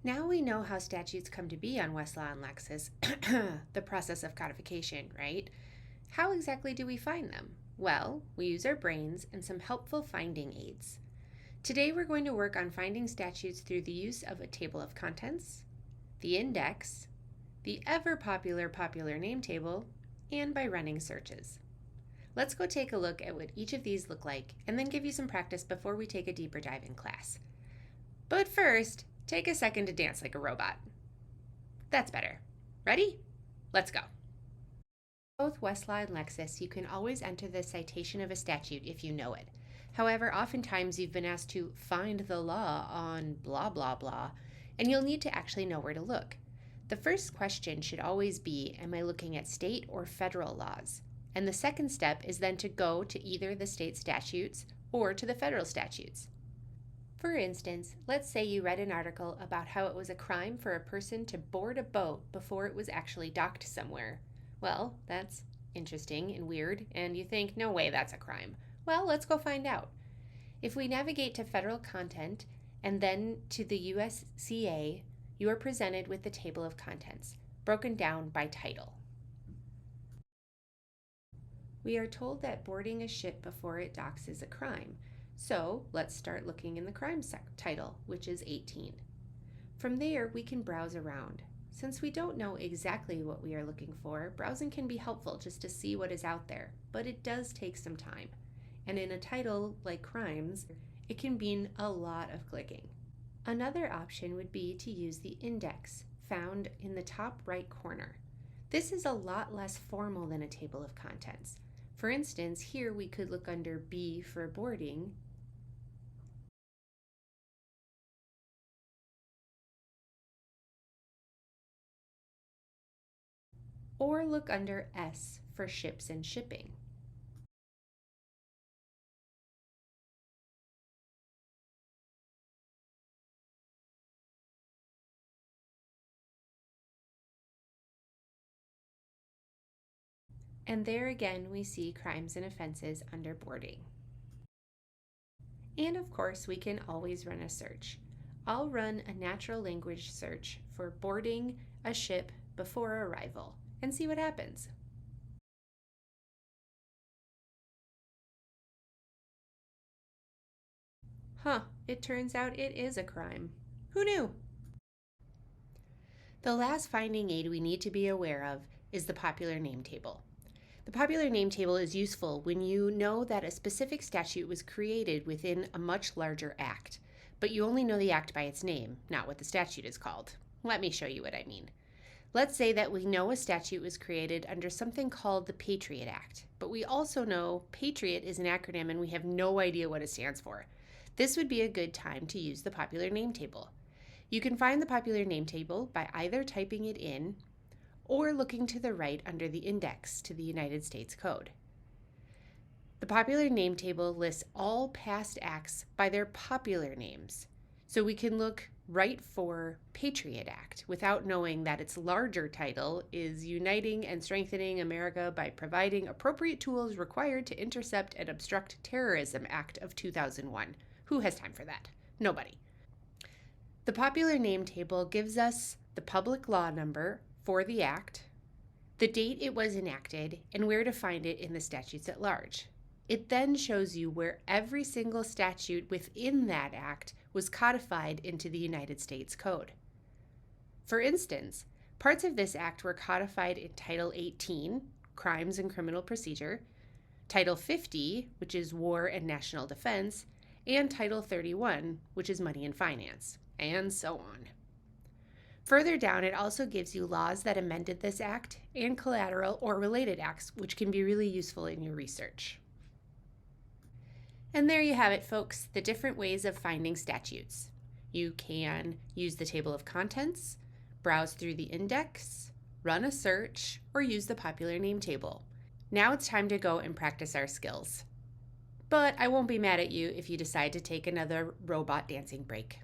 Now we know how statutes come to be on Westlaw and Lexis, the process of codification, right? How exactly do we find them? Well, we use our brains and some helpful finding aids. Today we're going to work on finding statutes through the use of a table of contents, the index, the popular name table, and by running searches. Let's go take a look at what each of these look like and then give you some practice before we take a deeper dive in class. But first, take a second to dance like a robot. That's better. Ready? Let's go. Both Westlaw and Lexis, you can always enter the citation of a statute if you know it. However, oftentimes you've been asked to find the law on blah blah blah, and you'll need to actually know where to look. The first question should always be, am I looking at state or federal laws? And the second step is then to go to either the state statutes or to the federal statutes. For instance, let's say you read an article about how it was a crime for a person to board a boat before it was actually docked somewhere. Well, that's interesting and weird, and you think, no way, that's a crime. Well, let's go find out. If we navigate to federal content and then to the USCA, you are presented with the table of contents, broken down by title. We are told that boarding a ship before it docks is a crime. So let's start looking in the crime title, which is 18. From there, we can browse around. Since we don't know exactly what we are looking for, browsing can be helpful just to see what is out there, but it does take some time. And in a title like crimes, it can mean a lot of clicking. Another option would be to use the index found in the top right corner. This is a lot less formal than a table of contents. For instance, here we could look under B for boarding, or look under S for ships and shipping. And there again we see crimes and offenses under boarding. And of course we can always run a search. I'll run a natural language search for boarding a ship before arrival and see what happens. It turns out it is a crime. Who knew? The last finding aid we need to be aware of is the popular name table. The popular name table is useful when you know that a specific statute was created within a much larger act, but you only know the act by its name, not what the statute is called. Let me show you what I mean. Let's say that we know a statute was created under something called the Patriot Act, but we also know Patriot is an acronym and we have no idea what it stands for. This would be a good time to use the popular name table. You can find the popular name table by either typing it in or looking to the right under the index to the United States Code. The popular name table lists all past acts by their popular names, so we can look right for Patriot Act without knowing that its larger title is Uniting and Strengthening America by Providing Appropriate Tools Required to Intercept and Obstruct Terrorism Act of 2001. Who has time for that? Nobody. The popular name table gives us the public law number for the act, the date it was enacted, and where to find it in the statutes at large. It then shows you where every single statute within that act was codified into the United States Code. For instance, parts of this act were codified in Title 18, Crimes and Criminal Procedure, Title 50, which is War and National Defense, and Title 31, which is Money and Finance, and so on. Further down, it also gives you laws that amended this act and collateral or related acts, which can be really useful in your research. And there you have it, folks, the different ways of finding statutes. You can use the table of contents, browse through the index, run a search, or use the popular name table. Now it's time to go and practice our skills. But I won't be mad at you if you decide to take another robot dancing break.